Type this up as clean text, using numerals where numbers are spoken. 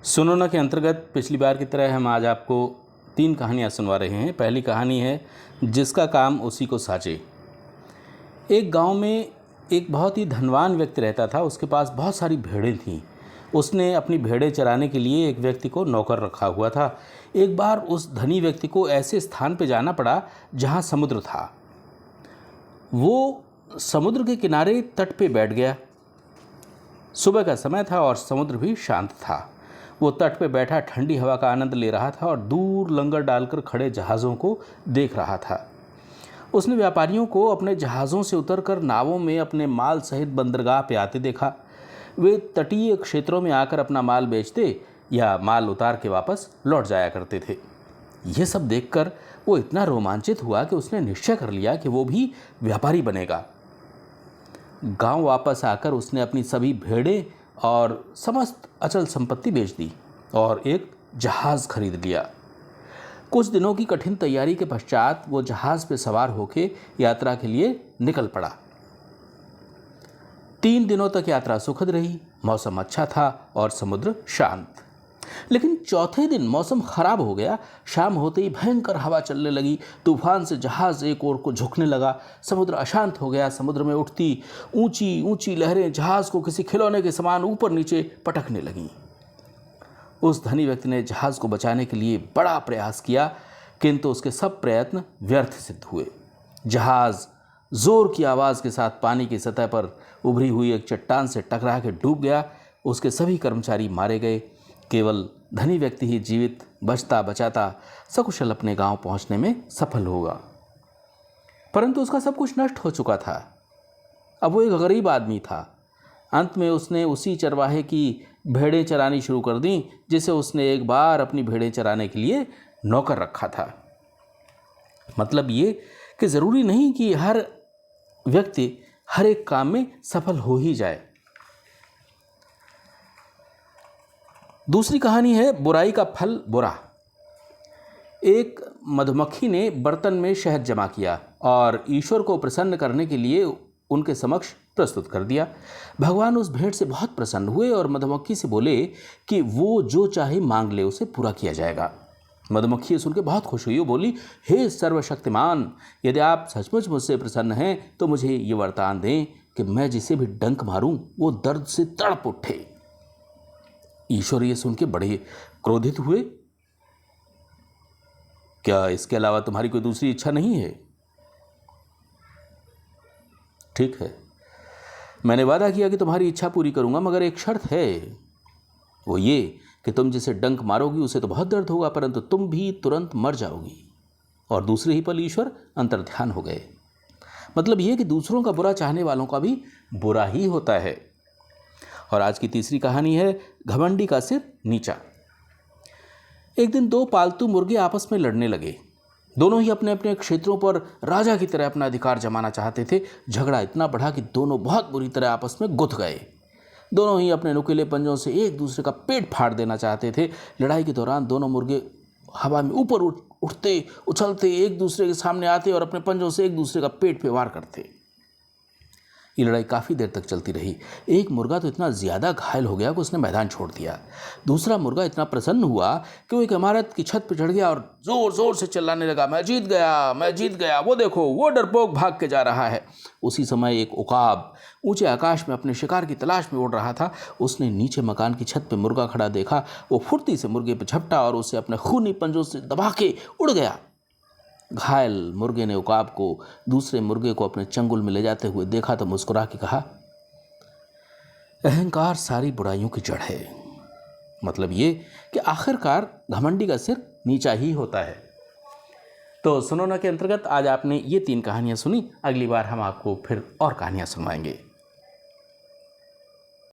सुनो ना के अंतर्गत पिछली बार की तरह हम आज आपको 3 कहानियाँ सुनवा रहे हैं। पहली कहानी है जिसका काम उसी को साचे। एक गांव में एक बहुत ही धनवान व्यक्ति रहता था। उसके पास बहुत सारी भेड़ें थीं। उसने अपनी भेड़ें चराने के लिए एक व्यक्ति को नौकर रखा हुआ था। एक बार उस धनी व्यक्ति को ऐसे स्थान पर जाना पड़ा जहाँ समुद्र था। वो समुद्र के किनारे तट पे बैठ गया। सुबह का समय था और समुद्र भी शांत था। वो तट पे बैठा ठंडी हवा का आनंद ले रहा था और दूर लंगर डालकर खड़े जहाज़ों को देख रहा था। उसने व्यापारियों को अपने जहाज़ों से उतरकर नावों में अपने माल सहित बंदरगाह पे आते देखा। वे तटीय क्षेत्रों में आकर अपना माल बेचते या माल उतार के वापस लौट जाया करते थे। ये सब देखकर वो इतना रोमांचित हुआ कि उसने निश्चय कर लिया कि वो भी व्यापारी बनेगा। गांव वापस आकर उसने अपनी सभी भेड़ें और समस्त अचल संपत्ति बेच दी और एक जहाज़ खरीद लिया। कुछ दिनों की कठिन तैयारी के पश्चात वो जहाज़ पर सवार होकर यात्रा के लिए निकल पड़ा। 3 दिनों तक यात्रा सुखद रही। मौसम अच्छा था और समुद्र शांत। लेकिन चौथे दिन मौसम खराब हो गया। शाम होते ही भयंकर हवा चलने लगी। तूफान से जहाज एक ओर को झुकने लगा। समुद्र अशांत हो गया। समुद्र में उठती ऊंची ऊंची लहरें जहाज को किसी खिलौने के समान ऊपर नीचे पटकने लगीं। उस धनी व्यक्ति ने जहाज को बचाने के लिए बड़ा प्रयास किया, किंतु उसके सब प्रयत्न व्यर्थ सिद्ध हुए। जहाज जोर की आवाज़ के साथ पानी की सतह पर उभरी हुई एक चट्टान से टकरा के डूब गया। उसके सभी कर्मचारी मारे गए। केवल धनी व्यक्ति ही जीवित बचता बचाता सकुशल अपने गांव पहुंचने में सफल होगा। परंतु उसका सब कुछ नष्ट हो चुका था। अब वो एक गरीब आदमी था। अंत में उसने उसी चरवाहे की भेड़ें चरानी शुरू कर दी जिसे उसने एक बार अपनी भेड़ें चराने के लिए नौकर रखा था। मतलब ये कि ज़रूरी नहीं कि हर व्यक्ति हर एक काम में सफल हो ही जाए। दूसरी कहानी है बुराई का फल बुरा। एक मधुमक्खी ने बर्तन में शहद जमा किया और ईश्वर को प्रसन्न करने के लिए उनके समक्ष प्रस्तुत कर दिया। भगवान उस भेंट से बहुत प्रसन्न हुए और मधुमक्खी से बोले कि वो जो चाहे मांग ले, उसे पूरा किया जाएगा। मधुमक्खी सुन के बहुत खुश हुई। वो बोली, हे सर्वशक्तिमान, यदि आप सचमुच मुझसे प्रसन्न हैं तो मुझे ये वरदान दें कि मैं जिसे भी डंक मारूं वो दर्द से तड़प उठे। ईश्वर ये सुन के बड़े क्रोधित हुए। क्या इसके अलावा तुम्हारी कोई दूसरी इच्छा नहीं है? ठीक है, मैंने वादा किया कि तुम्हारी इच्छा पूरी करूंगा, मगर एक शर्त है। वो ये कि तुम जिसे डंक मारोगी उसे तो बहुत दर्द होगा, परंतु तुम भी तुरंत मर जाओगी। और दूसरे ही पल ईश्वर अंतर्ध्यान हो गए। मतलब ये कि दूसरों का बुरा चाहने वालों का भी बुरा ही होता है। और आज की तीसरी कहानी है घमंडी का सिर नीचा। एक दिन 2 पालतू मुर्गे आपस में लड़ने लगे। दोनों ही अपने अपने क्षेत्रों पर राजा की तरह अपना अधिकार जमाना चाहते थे। झगड़ा इतना बढ़ा कि दोनों बहुत बुरी तरह आपस में गुथ गए। दोनों ही अपने नुकीले पंजों से एक दूसरे का पेट फाड़ देना चाहते थे। लड़ाई के दौरान दोनों मुर्गे हवा में ऊपर उठते, उछलते, एक दूसरे के सामने आते और अपने पंजों से एक दूसरे का पेट पे वार करते। ये लड़ाई काफ़ी देर तक चलती रही। एक मुर्गा तो इतना ज़्यादा घायल हो गया कि उसने मैदान छोड़ दिया। दूसरा मुर्गा इतना प्रसन्न हुआ कि वो एक इमारत की छत पर चढ़ गया और ज़ोर ज़ोर से चिल्लाने लगा, मैं जीत गया, मैं जीत गया, वो देखो वो डरपोक भाग के जा रहा है। उसी समय एक उकाब ऊंचे आकाश में अपने शिकार की तलाश में उड़ रहा था। उसने नीचे मकान की छत पर मुर्गा खड़ा देखा। वो फुर्ती से मुर्गे पर झपटा और उसे अपने खूनी पंजों से दबा के उड़ गया। घायल मुर्गे ने उकाब को दूसरे मुर्गे को अपने चंगुल में ले जाते हुए देखा तो मुस्कुरा के कहा, अहंकार सारी बुराइयों की जड़ है। मतलब ये कि आखिरकार घमंडी का सिर नीचा ही होता है। तो सुनो ना के अंतर्गत आज आपने ये 3 कहानियां सुनी। अगली बार हम आपको फिर और कहानियां सुनवाएंगे।